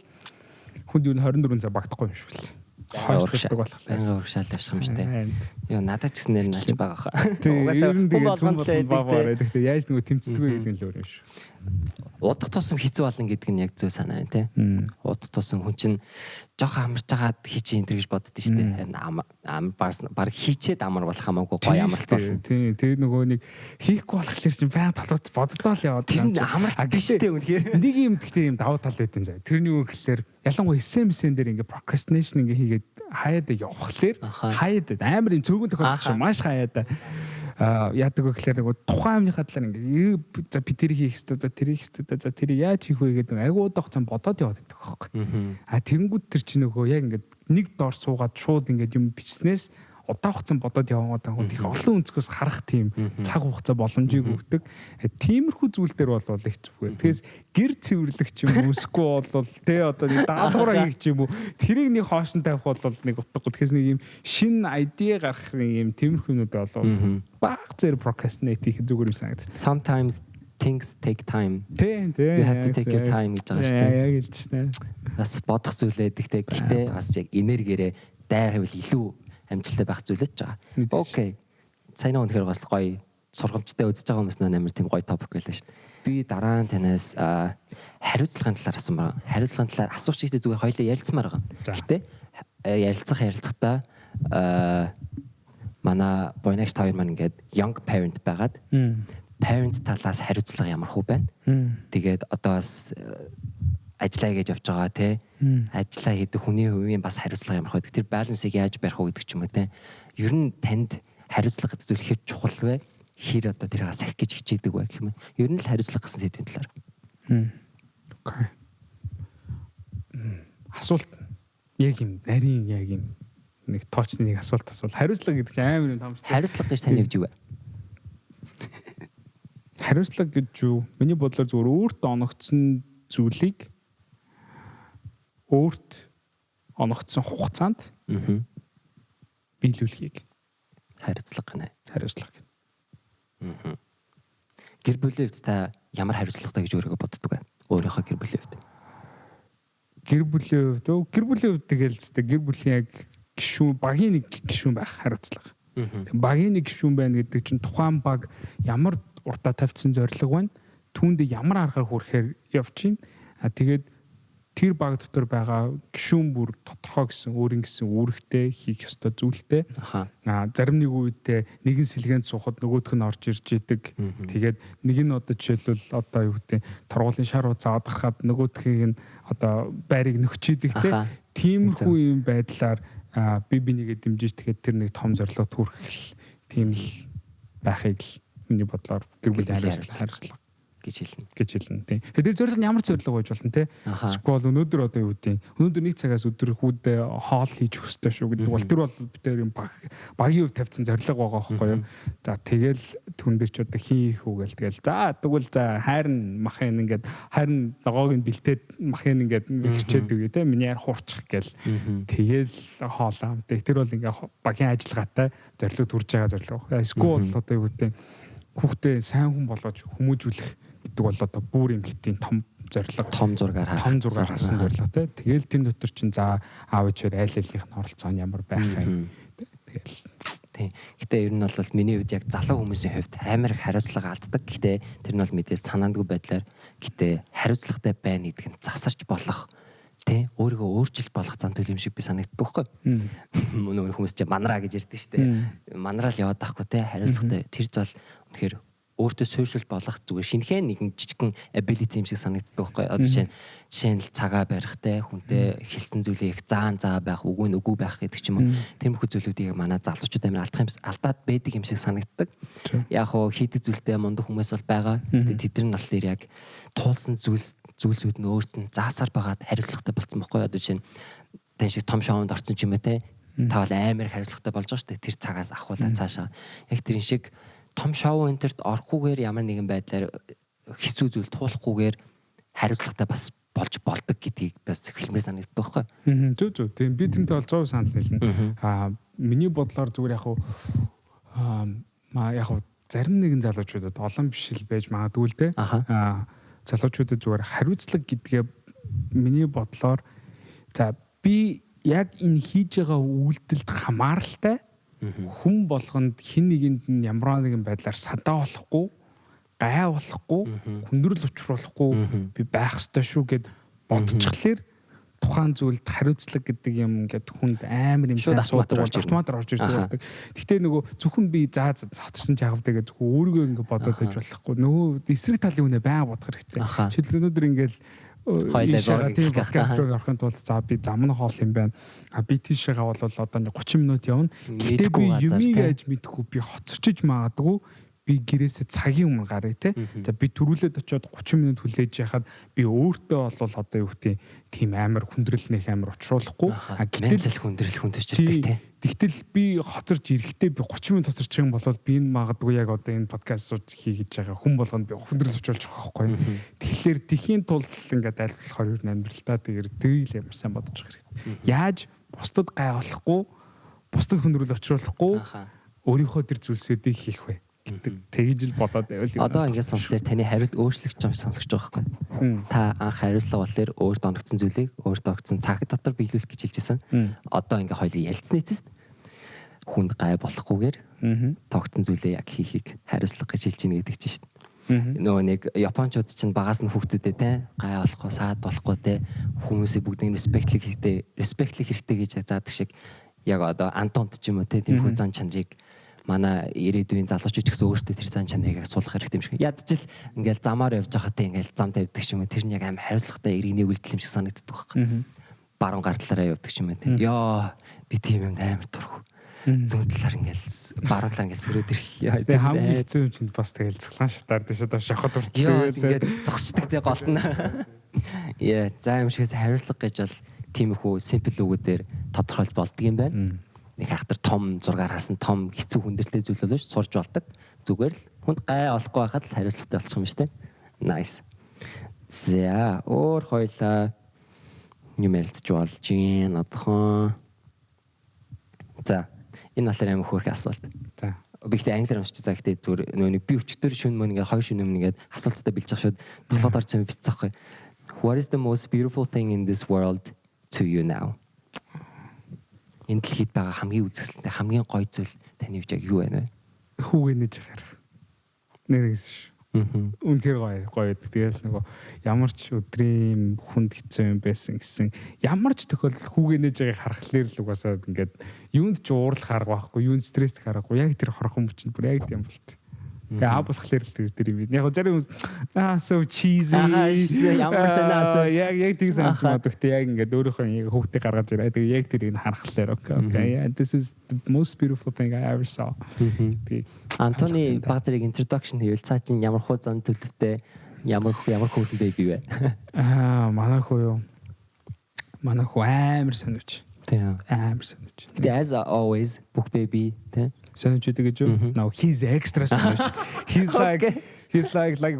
хүнд юу 24 цаг багтахгүй юм шиг л. Хойшлуулдаг болохоор урагшаал авчих юм штэ. Йоо надад ч гэсэн нэр нааж байгаа хаа. Угаасаа хүн болгонтэй байдаг. Яаж нөгөө тэмцдэг вэ гэдэг нь л өөр юм шүү. Удах тусам хэцүү болно гэдэг нь яг зөв санаа байна те. Удах тусам хүн чинь жоохон амарч байгаад хийчих энэ гэж боддоо штэ. Баг хийчээд амар болох хамаагүй гоё амарч болно. Тийм. Тэр нөгөө нэг хийхгүй болохоор чинь баян талууд боддоо л яваад. Тэр амарч гэжтэй үнэхээр. Нэг юм тэгтээ юм давуу тал байдэн заа. Тэрний үг гэхэлэр ялангуяа SMS-эн дээр ингээ procrastination ингээ хийгээд хаяад явахлаар хаяад амар юм цөөгөн тохиолдож шүү. Маш хаяад яадаг вэ гэхээр нөгөө тухайн юмныхаа талаар ингээ за би тэр хийх хэрэгтэй тэр хийх хэрэгтэй за тэр яаж хийх вэ гэдэг айгуу удаа хугацаанд бодоод яваад байдаг байхгүй. Тэнгүүд тэр чинь нөгөө яг ингээ нэг доор суугаад шууд ингээ юм бичснээс удаан хугацаанд бодоод яваад байгаа хүн их олон өнцгөөс харах тийм цаг хугацаа боломжийг өгдөг. Тиймэрхүү зүйл дээр бол их зүгээр. Тэгээс гэр цэвэрлэх ч юм уу эсвэл бол тэ одоо нэг даалгавраа хийх ч юм уу тэрийг нэг хоош нь тавих бол нэг утгагүй. Тэгээс нэг юм шинэ айдиа гаргах юм тиймэрхүү юмуд бол баг зэрэг procrastinate хийх зүгээр юм санагдав. Sometimes things take time. Тийм. You have to take your time гэж байгаа шүү дээ. Яг хэлж байна. Бас бодох зүйлээ гэхдээ гэтээ бас яг энергиэрээ дайр хэвэл илүү амжилттай байх зүйлэж байгаа. Окей. Сайн өнөхөр бас гоё сургамжтай үзэж байгаа хүмүүс амар тийм гоё топик байлаа шүү дээ. Би дараа нь танаас хариуцлагын талаар асуумаар. Хариуцлагын талаар асууч ихтэй зүгээр хоёлоо ярилцмаар байгаа. Гэтэ ярилцахдаа манай Boynext хоёр маань ингээд young parent байгаад parent талаас хариуцлага ямар хөө байна. Тэгээд одоо бас ажиллаа гэж явж байгаа те ажиллаа хийдэг хүний хувийн бас хариуцлага ямар байдаг. Тэр балансыг яаж барих вэ гэдэг ч юм уу те. Ер нь танд хариуцлага гэдэг зүйл хэр чухал вэ? Хэр одоо тэрийг сахих гэж хичээдэг вэ гэх юм. Ер нь л хариуцлага гэсэн сэдвийн талаар. Окей. Асуулт яг юм нарийн яг юм нэг тоочны нэг асуулт асуул. Хариуцлага гэдэг чинь амар юм таамаг. Хариуцлага гэж тань явж юу вэ? Хариуцлага гэж юу? Миний бодлоор зөвхөн өөртөө оногдсон зүйлийг өөрт оногдсон хугацаанд биелүүлэхийг хариуцлага гэнэ. Хариуцлага гэнэ. Гэр бүлийн хувьд та ямар хариуцлагатай гэж өөрийгөө боддог вэ? өөрийнхөө гэр бүлийн хувьд? Гэр бүлийн хувьд тэгэл зү гэр бүлийн яг гишүүн багийн нэг гишүүн байх хариуцлага. Багийн нэг гишүүн байна гэдэг чинь тухайн баг ямар уртаа тавьсан зорилго байна. Түүндээ ямар аргаар хүрэхээр явж байна. Тэгээд тэр баг дотор байгаа гишүүн бүр тодорхой гэсэн өөрийн гэсэн үүрэгтэй хийх ёстой зүйлтэй. Зарим нэг үедээ нэгэн сэлгээнд суухад нөгөөх нь орж ирж идэг. Тэгээд нэг нь одоо жишээлбэл одоо юу гэдэг торгуулийн шар уцаа одорхоод нөгөөдхийг нь одоо байрыг нөхчидэг те. Тиймэрхүү юм байдлаар би нэгээ дэмжиж тэгээд тэр нэг том зорилгод хүрэх тийм л байхыг л миний бодлоор гэр бүлийн хариуцлага гэж хэлнэ тийм. Тэгэхээр зорилго нь ямар зорилго байж болно те. Эсвэл өнөөдөр одоо юу гэдэг өнөөдөр нэг цагаас өдөр хүүдээ хоол хийж өстэй шүү гэдэг бол тэр бол битээр юм багийн хувьд тавьсан зорилго байгаа байхгүй юу. За тэгэл түн дээр ч одоо хийх үгээл тэгэл за тэгвэл за хайрн махын ингээд хайрн ногоог нь бэлтээд махын ингээд хичээд үгүй те. Миний яар хуурчих гээл тэгэл хоолоо. Тэр бол ингээд багийн ажиллагаатай зорилго төрж байгаа зорилго. Эсвэл одоо юу гэдэг хүүхдээ сайн хүн болгож хүмүүжүүлэх гэдэг бол одоо бүр юм хэтийн том зорилго, том зургаар харсан зорилго тий. Тэгэл тийм дотор чинь за аав ээжээр айл алийнх нь оролцоо нь ямар байх юм. Тэгэл тий. Гэтэ ер нь бол миний хувьд яг залуу хүмүүсийн хувьд амар их хариуцлага алддаг. Гэтэ тэр нь бол мэдээж санаандгүй байдлаар гэтэ хариуцлагатай байна гэдг нь засарч болох тий. Өөрийгөө өөрчилж болох зан төлөв юм шиг би санагддаг байхгүй. Нөгөө хүмүүс чинь манараа гэж ярьдаг шүү дээ. Манараал яваад байхгүй тий. Хариуцлагатай тэр зал үнэхээр өөртөө суурьшил болох зүгээр шинэхэн нэгэн жижигхэн ability юм шиг санагддаг байхгүй. Одоо жишээ нь цагаа барихтай хүнтэй хэлсэн зүйлийг заан заа байх, үгүй байх гэдэг ч юм уу. Тиймэрхүү зүйлүүдийг манай залуучууд амар алдаад байдаг юм шиг санагддаг. Яг хоо хийдэг зүйлтэй мундаг хүмүүс бол байгаа. Гэтэ тэд нар болохоор яг туулсан зүйлсүүд нь өөрт нь заасаар байгаад хариуцлагатай болсон байхгүй. Одоо жишээ нь тань шиг том шоунд орсон ч юм уу те. Та бол амар хариуцлагатай болж байгаа шүү дээ. Тэр цагаас ахуулаа цаашаа. Яг тэрэн шиг том шоу энтерт орохгүйгээр ямар нэгэн байдлаар хэцүү зүйл туулахгүйгээр хариуцлагатай бас болж болдог гэдгийг бас хэлмээр санагддаг байхгүй. Зүг. Тийм би тэрнтэй бол 100% санал нийлнэ. Миний бодлоор зүгээр яг зарим нэгэн залуучуудад олон биш л байж магадгүй л те. Залуучуудад зүгээр хариуцлага гэдгээ миний бодлоор за би яг энэ хийж байгаа үйлдэлд хамааралтай хүн болгонд хин нэгэнд нь ямар нэгэн байдлаар садаа болохгүй, гай болохгүй, хүндрэл учруулахгүй би байх ёстой шүү гэд бодчихлоор тухайн зүйлд хариуцлага гэдэг юм ингээд хүнд амар юм сайн суудаг болж автоматар орж ирдэг болдог. Гэхдээ нөгөө зөвхөн би хоцорсон ч яавд тэгээ зөвхөн өөрийгөө ингээд бодоод байж болохгүй. Нөгөө эсрэг талын үнэ байнга бодох хэрэгтэй. Жишээлбэл өнөөдөр ингээд хоёлаа тийм подкаст руу орохын тулд за би замны хоол юм байна. Би тийшээгээ бол одоо 30 минут явна. Гэтэ би юмыг яаж мэдэхгүй би хоцорчиж магадгүй. Би гэрээсээ цагийн өмнө гарыг те. За би төрүүлээд очиод 30 минут хүлээж яхад би өөртөө бол одоо юу гэдэг тийм амар хүндрэл нэх амар учруулахгүй. Гэтэл хүндрэл хүндэрчдэг те. Тэгтэл би хоцорч ирэхдээ би 30 минут хоцорч байгаа юм бол би энэ магадгүй яг одоо энэ подкастууд хийж байгаа хүн болгонд би хүндрэл учруулж байгаа байхгүй. Тэгэхээр тэхийн тулд ингээд аль болохоор юу амьдралтаа тэгэр дээл ямар сайн бодож байгаа хэрэгтэй. Яаж бусдад гай болохгүй, бусдад хүндрэл учруулахгүй өөрийнхөө тэр зүйлсүүдийг хийх вэ? Тэгж л бодоод байвал одоо ингээд сонслоор таны хариулт өөрчлөгч юм сонсож байгаа байхгүй. Та анх хариуцлага болохоор өөрт оногдсон зүйлийг өөрт огцсон цаг дотор биелүүлэх гэж хэлжсэн. Одоо ингээд хоёул ялцсан эцэст хүнд гай болохгүйгээр тогтсон зүйлээ яг хийхийг хариуцлага гэж хэлж ийн гэдэг чинь шүү дээ. Нөгөө нэг японочууд чинь багаас нь хүүхдүүдээ те гай болохгүй, саад болохгүй те хүмүүсээ бүгдийг респектлэх хэрэгтэй гэж заадаг шиг яг одоо антонт ч юм уу те тиймэрхүү зан чанарыг манай ирээдүйн залуучууд ч гэсэн өөрсдөө тэр зан чанарыг суулгах хэрэгтэй юм шиг. Ядчил ингээл замаар явж байхад ингээл зам тавьдаг ч юм уу тэр нь яг амар хариуцлагатай иргэний үйлдэл юм шиг санагддаг байхгүй. Баруун гар талаараа явдаг ч юм уу тийм. Йоо би тийм юмд амар дурх. Зүүн талаар ингээл баруун талаа ингээл сөрөөд ирэх. Тэгээ хамгийн хэцүү юм чинь бас тэгэл цэглан шатаар дэше доо шахад уртдаг ингээд зогсчдаг тий голтно. Яа за юм шигээс хариуцлага гэж бол тиймэрхүү simple үгүүдээр тодорхойлж болдго юм байна. Нэг хахтар том зургаар хасан том хэцүү хүндрэлтэй зүйл болооч сурж болдог. Зүгээр л хүнд гай олохгүй байхад л хариуцлагатай болчих юм шүү дээ. Nice. За өөр хоёлаа юм ярилцж болж гин одхон. За энэ болохоор амар хөөрхөн асуулт. За би ихтэй англиар уншиж байгаа гэхдээ зүгээр нөө би өчтөр шүн мөн ингээд 2 шүн өмнө ингээд асуултуудаа бэлж авах шүүд толгойд орсон бичсэн байхгүй. What is the most beautiful thing in this world to you now? Энэ дэлхийд байгаа хамгийн үзэсгэлэнтэй хамгийн гоё зүйл таны хувьд яг юу байна вэ? Хүүгээ нэж харах. Нэрээс ш. Үнэхээр гоё. Тэгэл нөгөө ямар ч өдрийн хүнд хэцүү юм байсан гэсэн ямар ч тохиолдол хүүгээ нэж байгааг харахлаар л угаасаа ингээд юунд ч уурлах арга байхгүй, юунд стресс харахгүй. Яг тэр хорхон мөчөнд бүр яг тийм болт. Тэгээ болохоор л тэр юм. Яг зарим хүмүүс so cheesy. Ямар санаа яг тийм санаж бодогтой яг ингээд өөрийнхөө яг хүүхдээ гаргаж ирээ. Тэгээ яг тэрийг харахлаар okay. Yeah, this is the most beautiful thing I ever saw. Антони базарыг introduction хийвэл цаа чинь ямар хуу зан төлөвтэй ямар хүүхэн baby вэ? Манай хүү амар сониуч. Тийм. Амар сониуч. As always бүх baby тийм. Сониуч гэдэг юу? No, he's extra сониуч. He's like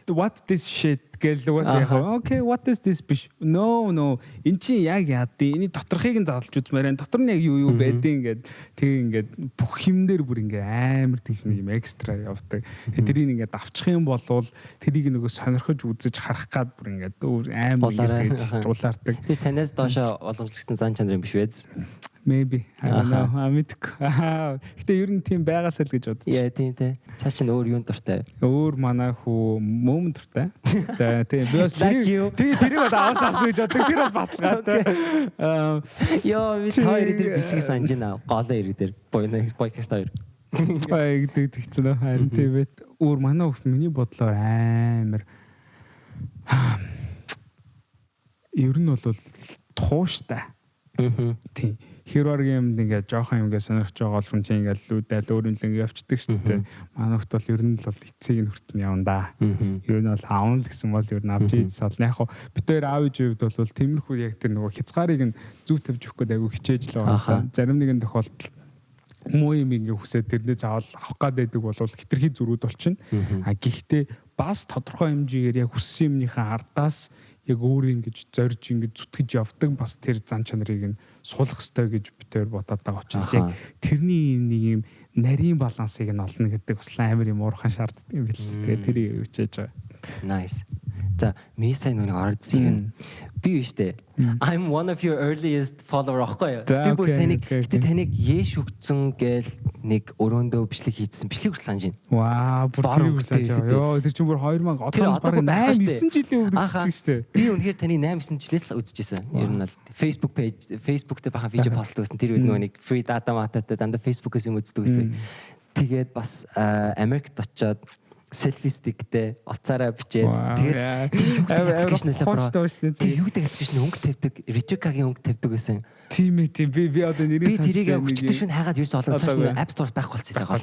what this shit гэлээ уусаа. Okay, what is this биш. No. Эн чинь яг яадیں۔ Эний доторхыг нь задлж үзмээрэн. Дотор нь яг юу байдیں۔ Ингээд тэг ингээд бүх юмдэр бүр ингээд амар тийш нэг юм экстра явдаг. Тэрийг ингээд авчих юм бол тэрийг нөгөө сонирхож үзэж харах гад бүр ингээд амар ингээд дуулаардаг. Тэр танаас доошо боломжлогдсон зан чанарын биш вэ? Maybe. I don't know. Гэтэ ер нь тийм байгаасаа л гэж бодож. Яа тийм те. Цаа чинь өөр юунд дуртай? Өөр манай хүү мөм дуртай. Тийм. Би бас тэрийг бол авсан гэж боддог. Тэр бол баталгаатай. Йоо, би хоёр дээр бичлэг санаж байна. Голоо ирэг дээр. Бойкаст хоёр. Байдаг тэгсэн үү? Харин тийм байт. Өөр манай хүү миний бодлоор амар ер нь бол тууштай. Тийм. Хэр оргийн юмд ингээд жоохон юм ингээд сонирхож байгаа бол хүн чинь ингээд лүүдэл өөр юм л ингээд явцдаг шүү дээ. Манайхт бол ер нь л эцэг нь хүртэн явна да. Ер нь бол аавн л гэсэн бол ер нь авч ийдсал. Яг хоо битээр аав ээж хувьд бол тиймэрхүү яг тэр нөгөө хязгаарыг нь зүг тавьж өгөх гээд айгүй хичээж л байгаа. Зарим нэгэн тохиолдолд муу юм ингээд хүсээд тэрнээ заавал авах гэдэг бол хитрхи зөрүүд болчихно. Гэхдээ бас тодорхой хэмжээгээр яг хүссэн юмныхаа ардаас яг өөр ингэж зорж ингэж зүтгэж явдаг бас тэр зан чанарыг нь суулгах ёстой гэж битээр бодоод байгаа учраас яг тэрний нэг юм нарийн балансыг нь олно гэдэг бас амар юм уурхан шаарддаг юм бэл. Тэгээ тэрийг үчээж байгаа. Nice. За, ми сайн нүг ордсон. Би биш дээ. I'm one of your earliest follower аахгүй юу? Би бүр таныг Еш өгцөн гээл нэг өрөөндөө бичлэг хийсэн. Бичлэг хүртэл санаж байна. Ваа, бүр тэр үсэж байгаа. Йоо, тэр чинь бүр 2000 одоос бараг 8 9 жилийн өмнө гэсэн шүү дээ. Би үнэхээр таны 8 9 жилээс үзчихсэн. Ер нь бол Facebook дээр бахан видео постлдог гэсэн. Тэр үед нөгөө нэг free data мататай дандаа Facebook-ээс юм үздэг гэсэн. Тэгээд бас Америкт очиод селфи стиктэй уцаараа бичээд тэгээд аппликейшн юу гэдэг аппликейшн өнгө тавьдаг, Ricoh-гийн өнгө тавьдаг гэсэн. Тийм би одоо нэрийг сонссон. Би тэрийг өчтөр шин хайгаад юу ч олон цааш нь App Store байхгүй болчихлоо гол.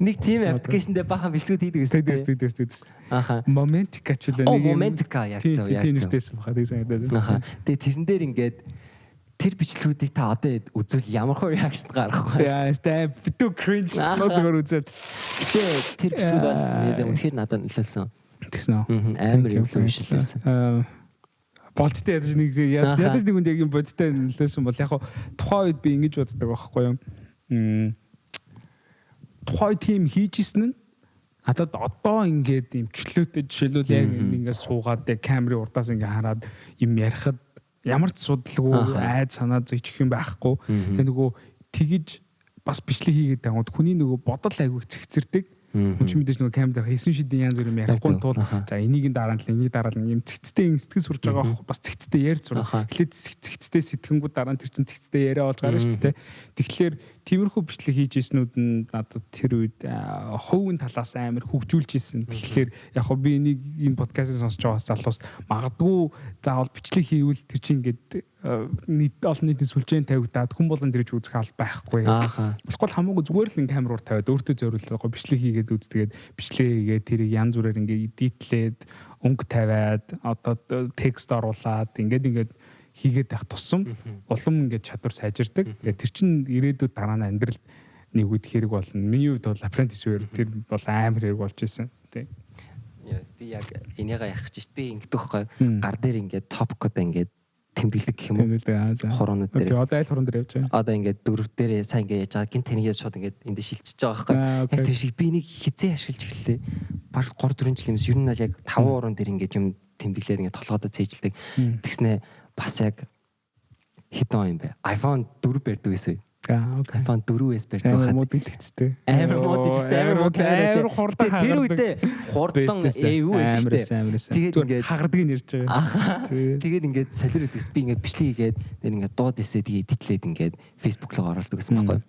Нэг тийм аппликейшндээ бахан бичлэгүүд хийдэг гэсэн. Аха. Momentica ч үлээ нэг. Momentica яг зөв. Тийм нэртэйсэн баха тийм санагдаад. Аха. Тэгээд тэрэн дээр ингээд тэр бичлэгүүдийг та одоо үзвэл ямар хөө реакшн гаргах вэ? Яа, степ битүү cringe зүгээр үзэл. Гэтэ тэр бичлэг бол нэлээд үнэхээр надад нөлөөлсөн. Тэгсэн үү? Амар influential. Болцтой ядаж нэг үнд яг юм бодтой нөлөөсөн бол яг тухайн үед би ингэж боддог байхгүй юу? Тухайн тим хийжсэн нь надад одоо ингээд юм чөлөөтэй жишээлбэл яг ингээд суугаад яг камерын урдаас ингээд хараад юм ярихад ямар ч судалгүй айд санаа зүйчих юм байхгүй. Тэгээ нөгөө тэгж бас бичлэг хийгээд байгаа хүний нөгөө бодол айгүй цэгцэрдэг. Хүн ч мэдээж нөгөө камер дээр хийсэн шидийн янз бүр юм ярихгүй тул за энийг дараа нь юм цэгцтэй сэтгэл сурж байгаа бас цэгцтэй ярьж сурах. Эхлээд цэгцтэй сэтгэнгүүд дараа нь тэр чинь цэгцтэй яриа болж гарна шүү дээ. Тэгэхээр тиймэрхүү бичлэг хийж ийснүүд нь надад тэр үед хувийн талаас амар хөгжүүлж ийсэн. Тэгэхээр яг хөө би энийг энэ подкастыг сонсож байгаа залуус магадгүй заавал бичлэг хийвэл тэр чинь ингээд олон нийтийн сүлжээнд тавигдаад хүн болон дэрж үзэх аль байхгүй. Болохгүй хамаагүй зүгээр л ин камераар тавиад өөртөө зориулсан бичлэг хийгээд үздэгээд бичлэг хийгээд тэрийг янз бүрээр ингээд эдитлээд өнгө тавиад одоо текст оруулаад ингээд хийгээд байх тусам улам ингээд чадвар сайжирдаг. Тэр чинь ирээдүйд дараа нь амьдралд нэг үед хэрэг болно. Миний хувьд бол apprentice үеэр тэр бол амар хэрэг болж исэн. Тий. Би яг энийгээ ярих гэж би ингэдэг байхгүй. Гар дээр ингээд топикод ингээд тэмдэглэдэг гэх юм уу? Хуруунууд дээр. Одоо аль хурун дээр явж байгаа? Одоо ингээд дөрөв дээр сайн ингээд яаж байгаа гин таныг шууд ингээд энд шилжиж байгаа байхгүй. Яг тэр шиг би нэг хизээ ашиглаж эхэллээ. Бараг 3 4 жил юмс ер нь л яг 5 уран дээр ингээд юм тэмдэглээд ингээд толгойдоо цээжилдэг. Тэгснэ бас яг хэдэн юм бэ? iPhone 4 барьдаг гэсэн. Окей. iPhone 4S барьдаг хаад. Мод илгэцтэй. Амар хурдан тэр үедээ хурдан юу байсан шүү дээ. Тэгээд ингээд хагардгийг нэрж байгаа. Тэгээд ингээд солиор өгс би ингээд бичлэг хийгээд нэр ингээд дууд эсээ тэгээд эдитлээд ингээд Facebook руу оруулдаг гэсэн байхгүй.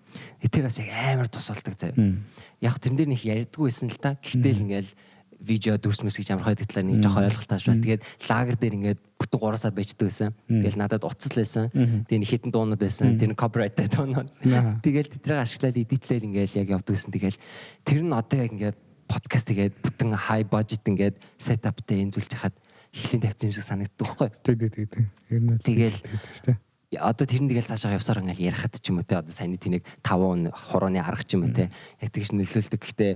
Тэр бас яг амар тусалдаг заяа. Яг тэрэн дээр нэг ярьдаггүй байсан л та. Гэтэл ингээд видео дүрсмэс гэж ямар хайдаг талаар нэг жоохон ойлголтааш байна. Тэгээд лагер дээр ингээд бүтэн 3 сар байждаг байсан. Тэгэл надад утас л байсан. Тэгээд хитэн дуунууд байсан. Тэр нь copyrighted дуунууд. Тэгэл тэдрийг ашиглаад эдитлээл ингээд яг явдаг байсан. Тэгэл тэр нь одоо яг ингээд подкаст тэгээд бүтэн high budget ингээд setup-тэй энэ зүйл жахад хилийн тавьсан юм шиг санагддаг байхгүй. Ер нь тэгэл одоо тэр нь тэгэл цаашаа явсаар ингээд ярихад ч юм уу те одоо саяны тэнийг 5 хурууны арга ч юм уу те яг тэгж нөлөөлдөг. Гэхдээ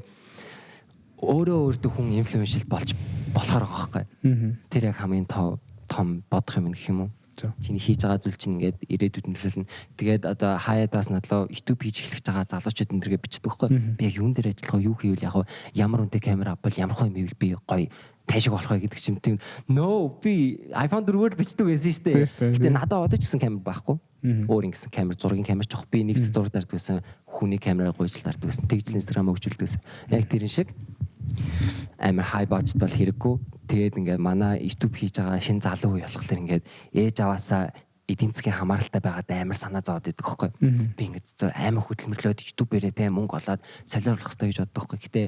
өөрөө хүн инфлюеншл болж болохоор байгаа байхгүй. Тэр яг хамгийн том бодох юм гэх юм уу? Чиний хийж байгаа зүйл чинь ингээд ирээдүйд нөлөөлнө. Тэгээд одоо хаяадаас надлаа YouTube хийж эхлэх байгаа залуучууд энэ төргээ бичдэг байхгүй. Би яг юун дээр ажиллах вэ? Юу хийвэл яг ямар үнэтэй камера авбал ямар хөө юм ивэл би гоё тайшиг болох вэ гэдэг чим тийм би iPhone 4-өөр бичдэг байсан шүү дээ. Гэтэ надад одоо ч гэсэн камер байхгүй. Өөр ингэсэн камер, зургийн камер ч авах. Би нэг зураг дарддаг байсан. Хүний камераа гойжл дарддаг байсан. Тэгжл Instagram өгчүүлдэг байсан. Яг тэрэн шиг амар high budget бол хэрэггүй. Тэгээд ингээд манай YouTube хийж байгаа шинэ залуу үе болохоор ингээд ээж аваасаа эдийн засгийн хамааралтай байгаад амар санаа зовоод идэг байхгүй. Би ингээд амар хөдөлмөрлөөд YouTube-ээрээ те мөнгө олоод солиорлох хэрэгтэй гэж боддог байхгүй. Гэтэ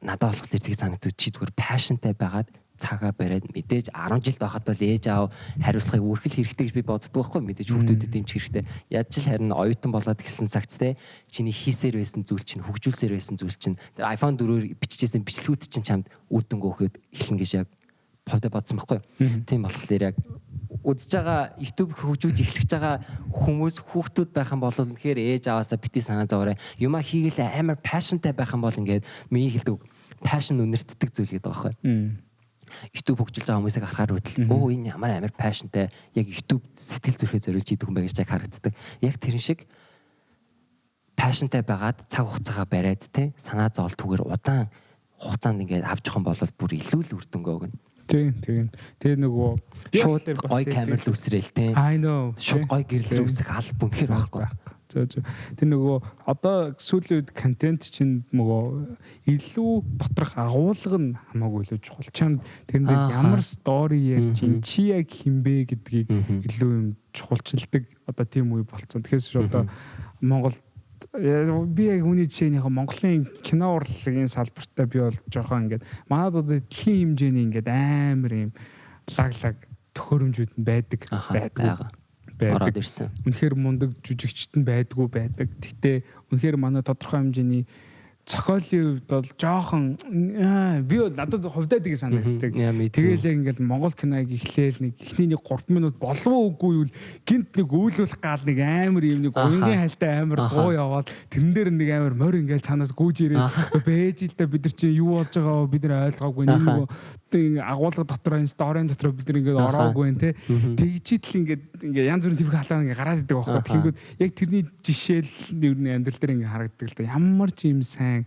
надад болохоор тийг санагддаг чи зүгээр passionтай байгаад цагаа бариад мэдээж 10 жил байхад бол ээж аав хариуцлагыг үргэлж хэрэгтэй гэж би боддог байхгүй. Мэдээж хүүхдүүдэд дэмжих хэрэгтэй. Яаж ч харин оюутан болоод эхэлсэн цагт те чиний хийсээр байсан зүйл чинь хөгжүүлсээр байсан зүйл чинь тэр iPhone 4-өөр бичижсэн бичлэгүүд чинь чамд үр дүнг өгөхөд эхлэн гэж яг бодсон байхгүй. Тийм болохоор яг үзэж байгаа YouTube хөгжүүлж эхлэж байгаа хүмүүс хүүхдүүд байх юм бол үнэхээр ээж аваасаа бити санаа зовоорой. Юма хийгээл амар passionтай байх юм бол ингээд миний хэлдэг passion үнэртдэг зүйл гэдэг байгаа байхгүй. YouTube хөгжүүлж байгаа хүмүүсийг харахаар үтэл энэ ямар амар passionтай яг YouTube сэтгэл зүрхээ зориулж хийдэг хүн байх гэж харагддаг. Яг тэрэн шиг passionтай байгаад цаг хугацаагаа бариад те санаа зовлтгүйгээр удаан хугацаанд ингээд авч явах юм бол бүр илүү л үр дүнгээ өгнө. Тийм. Тэр нөгөө шууд гоё камер л үсрээл те. Шууд гоё гэрэл үсэх альбом хэр байхгүй. Тэр нөгөө одоо сүүлийн үед контент чинь нөгөө илүү доторх агуулга нь хамаагүй илүү чухал. Чамд тэрнээ ямар стори ярьж чи яг хинбэ гэдгийг илүү юм чухалчилдаг одоо тийм үе болцсон. Тэгэхээр одоо Монгол би яг хүний жишээнийхээ Монголын кино урлагийн салбартаа би бол жоохон ингээд манад одоо дэлхийн хэмжээний ингээд амар юм лаглаг төхөөрөмжүүд нь байдаг. Ороод ирсэн. Үнэхээр мундаг жүжигчт нь байдгүй байдаг. Гэтэ үнэхээр манай тодорхой хэмжээний зохиолын хувьд бол жоохон би надад хувьдаа тийг санагддаг. Тэгээл яг ингээл Монгол киног эхлээл нэг эхний 3 минут болов үгүй юу гинт нэг үйлүүлэх гал нэг амар юм нэг уянгийн хальтай амар гоо яваад тэрэн дээр нэг амар морь ингээл цаанаас гүйж ирээд бэж илдэ бид нар чи юу болж байгаагаа бид нар ойлгоогүй нэг агуулга дотор энэ сторийн дотор бид нар ингээд ороогүй нэ тэгжидл ингээд янз бүрийн төвх халтаа ингээд гараад идэг байхгүй. Тэгэнгүүт яг тэрний жишээл ер нь амьдрал дээр ингээд харагддаг л да. Ямар ч юм сайн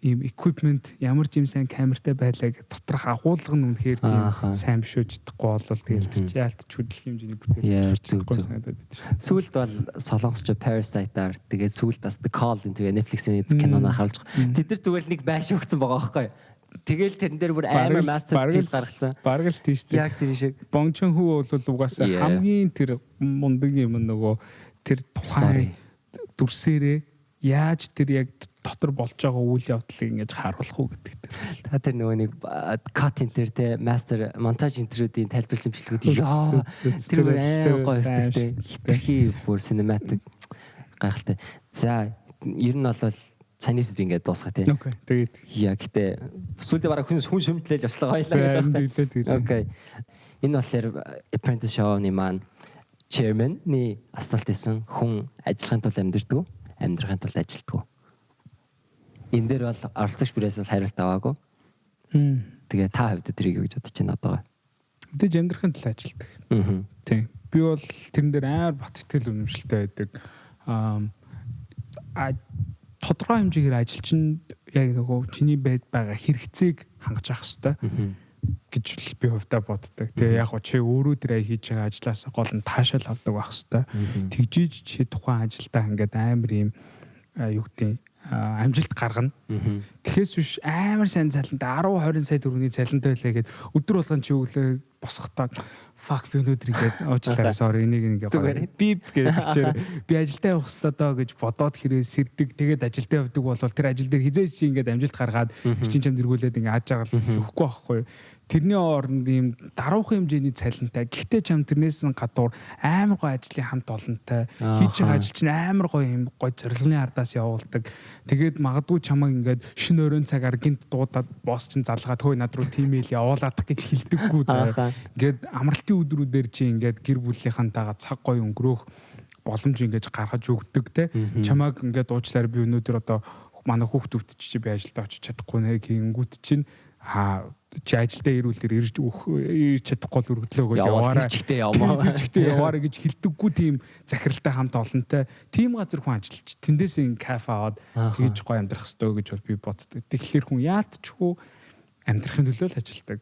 ийм equipment ямар ч юм сайн камертай байлаг доторх агуулга нь үнэхээр тийм сайн биш үү гэдэггүй болол тэгэл яалтч хөдөлөх хэмжээний бүтээлч санагдаад байдаг шээ. Сүүлд бол солонгосч Parasite-аар тэгээд сүүлд бас The Call энэ Netflix-ийн киноноо харуулж тэд нар зүгээр нэг байшин өгсөн байгаа байхгүй. Тэгэл тэрэн дээр бүр амар masterpiece гаргацсан. Бараг л тийш дээ. Яг тэр шиг. Bong Joon-ho бол угаасаа хамгийн тэр мундаг юм нөгөө тэр тухайн дүрсээрээ яаж тэр яг дотор болж байгаа үйл явдлыг ингэж харуулах уу гэдэг. Та тэр нөгөө нэг cut интер те master montage интерүүдийн тайлбарлсан бичлэгүүд яа тэр амар гоё өстэй. Хитрхи бүр cinematic гайхалтай. За ер нь бол Chinese үе ингээд дуусгах тийм. Окей. Тэгээд яа гэтээ сүүлдээ бараг хүн шөмтлээж явчлаа гоёлаа гэдэг. Окей. Энэ болохоор Apprentice Show-ны маань chairman-ны асуулт хийсэн хүн ажиллахын тулд амьдрдаг, амьдрахын тулд ажилтдаг. Энэ дээр бол оролцогч бүрээс бол хариулт аваагүй. Тэгээ та хувьд тэрийг юу гэж бодож байна одоо? Мэдээж амьдрахын тулд ажилтдаг. Тийм. Би бол тэрэн дээр амар бат итгэл үнэмшилтэй байдаг. Тодорхой хэмжээгээр ажил чинь яг нөгөө чиний байд байгаа хэрэгцээг хангаж авах хэрэгтэй. гэж би хувьдаа боддог. Тэгээ яг чи өөрөө тэрэ хийж байгаа ажлаас гол нь таашаал авдаг байх хэвээр. Тэгжиж чи тухайн ажилдаа ингээд амар юм юу гэдэг амжилт гаргана. Тэгэхээс биш амар сайн цалинтай 10 20 сая төгрөгийн цалинтай байлаа гэд өдөр болгон чи өглөө босгохтаа fuck би өнөөдөр ингээд уучлаарай sorry энийг ингээд би гэж би ажилдаа явах хэрэгтэй доо гэж бодоод хэрэг сэрдэг. Тэгээд ажилдаа явдаг бол тэр ажил дээр хизээч чи ингээд амжилт гаргаад чин чам дэргүүлээд ингээд ааж агаал өгөхгүй байхгүй. Тэрний оронд ийм даруухан хэмжээний цалинтай. Гэхдээ чам тэрнээс гадуур амар гой ажлын хамт олонтой хийж байгаа ажил чинь амар гой ийм гой зорилгын ардаас явуулдаг. Тэгээд магадгүй чамайг ингээд шин өрөөнд цагаар гинт дуудаад босс чинь залгаад хөөе над руу тиймэйл явуулаадах гэж хэлдэггүй заа. Ингээд амралтын өдрүүдээр чи ингээд гэр бүлийнхантайгаа цаг гой өнгөрөөх боломж ингээд гаргаж өгдөг те. Чамайг ингээд уучлаарай би өнөөдөр одоо манай хүүхдүүд чи би ажилдаа очиж чадахгүй нэ гингүүт чинь чи ажилдаа ирүүл тэр ирж чадахгүй л өргөдлөөгөө яваарай. Чигтээ яваарай гэж хэлдэггүй тийм захиралтай хамт олонтой тийм газар хүн ажиллаж тэндээс ин кафе аваад хийж гоё амьдрах хэрэгтэй гэж бол би боддог. Тэгэхээр хүн яалтчгүй амьдрахын төлөө л ажилдаг.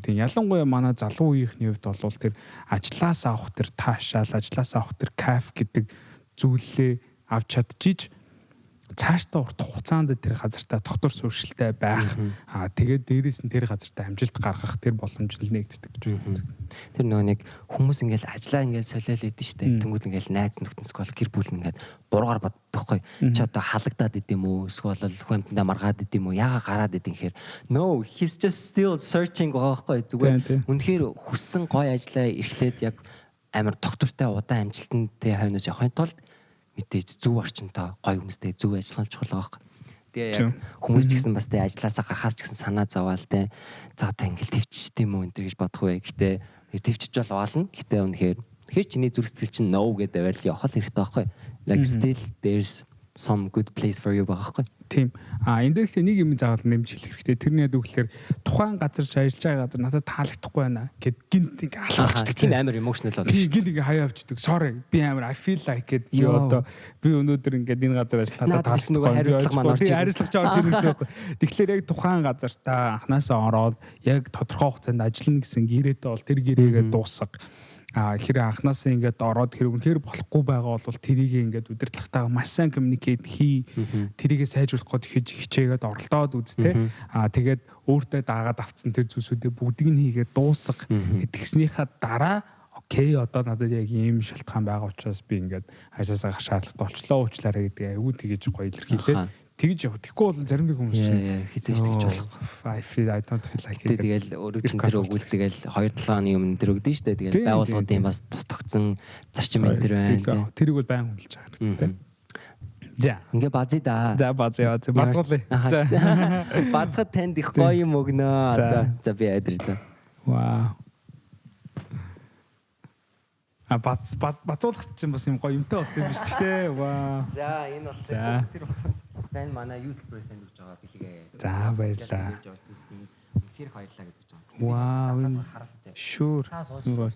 Тийм ялангуяа манай залуу үеийнхний хувьд бол тэр ажлаас авах тэр таашаал, ажлаас авах тэр кафе гэдэг зүйлээ авч чадчих цаашдаа урт хугацаанд тэр газартаа доктор сууршилтай байх. Тэгээд дээрээс нь тэр газартаа амжилт гаргах тэр боломж л нэгддэг гэж боддог. Тэр нөгөө нэг хүмүүс ингээл ажиллаа ингээл солиол идэв штэ. Тэнгүүд ингээл найз нөхдөсгөө гэр бүл ингээд буруугаар боддоггүй. Чи одоо халагдаад идэм үү? Эсвэл хүмтэндээ маргаад идэм үү? Яага гараад идэм гэхээр no he's just still searching байгаа байхгүй. Зүгээр үнэхээр хүссэн гоё ажиллаа эрхлээд яг амар доктортой удаан амжилттай хавнаас явахын тулд мэдээж зөв орчинтой гоё хүмүүстэй зөв ажиллах чухал байгаа. Тэгээ яг хүмүүс ч гэсэн бас тэ ажилласаа гарахаас ч гэсэн санаа зоваал тэ. За та ингээл төвчт юм уу энэ гэж бодох вэ. Гэтэ төвчж бол оолно. Гэтэ үнэхээр чиний зүрх сэтгэл чинь no гэдэг байвал явах л хэрэгтэй байхгүй. Like still there's some good place for you байгаа байхгүй. Тийм. Энэ дээр ихтэй нэг юм заавал нэмж хэлэх хэрэгтэй. Тэрний яд үгээр тухайн газар ажиллаж байгаа газар надад таалагдахгүй байна гэд гинт ингээ алхахдаг. Тийм амар emotional болов. Тийм гинт ингээ хаяа авчдаг. Sorry. Би амар I feel like гэд би одоо би өнөөдөр ингээ энэ газар ажиллахад таалагдахгүй. Хариуцлага маань орж ирсэн. Хариуцлага орж ирсэн гэсэн үг. Тэгэхээр яг тухайн газартаа анханасаа ороод яг тодорхой хугацаанд ажиллана гэсэн гэрээтэй бол тэр гэрээгээ дуусга. Хэрэг анханасаа ингээд ороод хэрэг үнэхээр болохгүй байгаа бол тэрийг ингээд удирдлагатайгаа маш сайн коммуникейт тэрийгээ сайжруулах гээд хичээгээд оролдоод үзтээ. Тэгээд өөртөө дагаад авцсан тэр зүйлсүүдээ бүгдийг нь хийгээд дуусга тэгснийхаа дараа окей одоо надад яг ийм шалтгаан байгаа учраас би ингээд ажлаасаа шаардлагатай болчлоо уучлаарай гэдэг айгүй тэгэж гоё илэрхийлээ. Тэгж яв. Тэгэхгүй бол зарим нэг хүмүүс хизээж тэгж болохгүй. I don't feel like it. Тэгэл өөрөө ч тэр өгвөл тэгэл 2-7 оны өмнө тэр өгдөн штэ. Тэгэл байгууллагуудын бас тус тогтсон зарчим энэ төр байна. Тэрийг бол байн хүлж байгаа гэдэг. За. Ингээ базий да. За базий. Базгуулъя. За. Базгад танд их гоё юм өгнө. Одоо за би айдэр за. Вау. Бацуулах чинь бас юм гоё юмтай болт юм биш тий. Вау. За энэ бол тэр бас за энэ манай YouTube-ээс танд өгж байгаа бэлгээ. За баярлалаа. Үнэхээр баярлалаа гэж байна. Вау. Sure.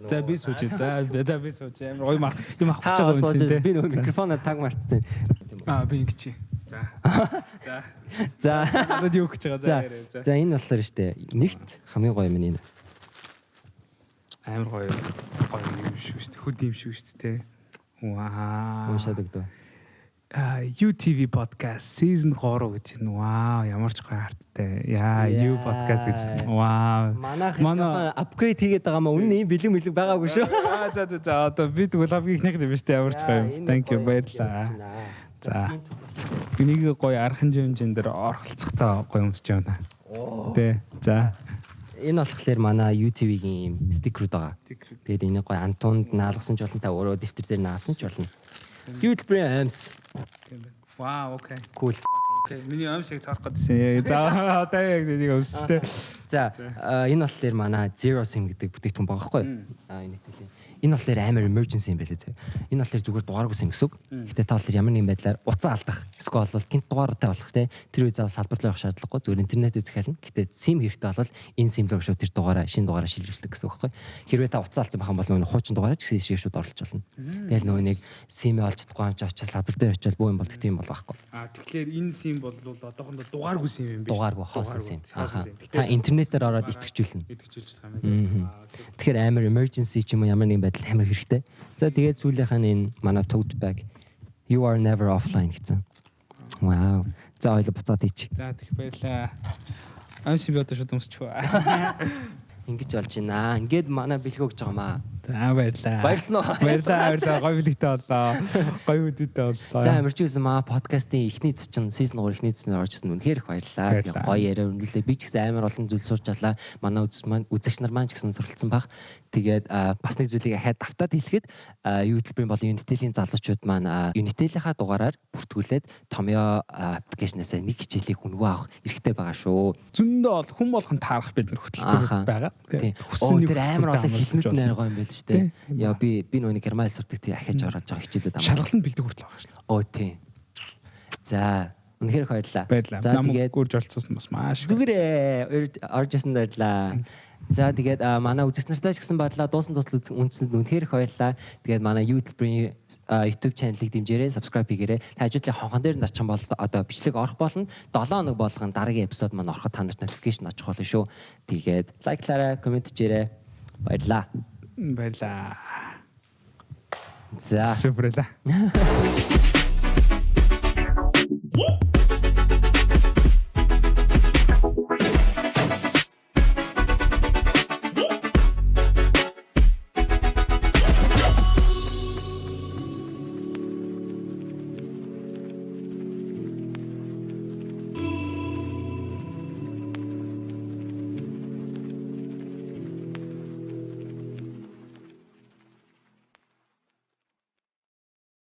За би сууж. За би сууж. Амар гоё юм авах гэж байгаа юм чинь тий. Би нөгөө микрофоноо таг марцсан. Би ингэчи. За. За. Надад юу гэж байгаа за. За энэ болохоор штэ. Нэгт хамгийн гоё юм энэ. Амар гоё юм шүү дээ. Хөд юм шүү дээ. Вау. Уушаад өгдөө. UTV podcast season 3 гэж байна. Вау, ямар ч гоё арттай. You podcast гэж. Вау. Манай апгрейд хийгээд байгаа маа үнэн ийм бэлэг байгаагүй шүү. За одоо би тэгвэл хамгийн ихнийх юм биш үү? Ямар ч гоё юм. Thank you баярлаа. За. Энийг гоё архан хэмжээнд дээр оролцохтой гоё юмсч байна. Тэ. За. Энэ болохоор манай UTV-гийн юм стикерүүд байгаа. Тэгээд энийг гоё антуунд наалгасан ч болно та өөрөө дэвтэр дээр наасан ч болно. YouTube Ams. Вау, окей. Cool. Окей, миний амсыг цаарах гэдсэн. За, одоо яг нэг өсчтэй. За, энэ болохоор манай Zero Sim гэдэг бүтээгдэхүүн байгаа байхгүй юу? Энэ хэлээ. Энэ болохоор амар emergency юм байлээ зөө. Энэ болохоор зүгээр дугааргүйсэн юм гэсэн үг. Гэтэ та болохоор ямар нэгэн байдлаар уцаа алдах. Эсвэл бол гинт дугаартай болох те. Тэр үе зав салбарлаа явах шаардлагагүй. Зүгээр интернетээ захиална. Гэтэ SIM хэрэгтэй бол энэ SIM руу шууд тэр дугаараа шинэ дугаараа шилжүүлдэг гэсэн үг байхгүй. Хэрвээ та уцаа алдсан байх юм бол нөгөө хуучин дугаараа ч гэсэн шууд оруулж болно. Тэгэл нөгөө нэг SIM олж чадахгүй юм чи очиж салбар дээр очиж буу юм бол тэгт юм бол байхгүй. Тэгэхээр энэ SIM бол одоохондоо дугааргүй SIM юм биш. Дугааргүй хоосон SIM. Та интернетээр ороод итгэжүүлнэ. Итгэжүүлж байгаа юм. Тэгэхээр амар emergency ч юм уу ямар нэгэн байдал амар хэрэгтэй. За тэгээд сүүлийнх нь энэ манай tote bag you are never offline гэсэн. Wow. За ойлоо буцаад ич. За тэгэх баярлаа. Амси би одоо шууд өмсчихөө. Ингэж болж байна. Ингээд манай бэлгөө гэж байгаа маа. За баярлаа. Баярсан уу? Баярлаа. Гоё билэгтэй боллоо. Гоё үдтэй боллоо. За амарч үзсэн маа подкастын эхний цэчин season 3 эхний цэцнээр орж ирсэн. Үнэхээр их баярлаа. Гоё яриа өндөрлөө. Би ч гэсэн амар олон зүйл сурч авлаа. Манай үзэгч нар маань ч гэсэн суралцсан баг. Тэгээд бас нэг зүйлийг ахаад давтаад хэлэхэд YouTube-ийн болон Unitel-ийн залуучууд маань Unitel-ийнхаа дугаараар бүртгүүлээд Tomio аппликейшнээс нэг хичээлийг хөнгөө авах эрхтэй байгаа шүү. Зөндөө бол хүн болгон таарах бид нар хөтөлбөр байгаа. Тийм. Тэр амар олон хэлнүүд найргаа юм байл шүү дээ. Яа би нөгөө герман сурдаг тий ахиж ороод байгаа хичээлүүд амар. Шалгалт бэлдэх хүртэл байгаа шүү. Оо тийм. За үнэхээр их баярлалаа. За тэгээд гүрж оролцсон бас маш зүгээрээ оржсэн баярлалаа. За тэгээд манай үзэгч нартай ч гэсэн баярлалаа. Дуусан туслал үндэсэнд үнэхээр их баярлалаа. Тэгээд манай YouTube-ийн YouTube channel-ыг дэмжээрэй, subscribe хийгээрэй. Хажуудлын хонхон дээр нач бол одоо бичлэг орох болно. 7 хоног болгон дараагийн эпизод маань ороход та нарт notification очих болно шүү. Тэгээд лайклаарай, комент хийрэй. Баярлалаа. Баярлалаа. За. Суперлаа.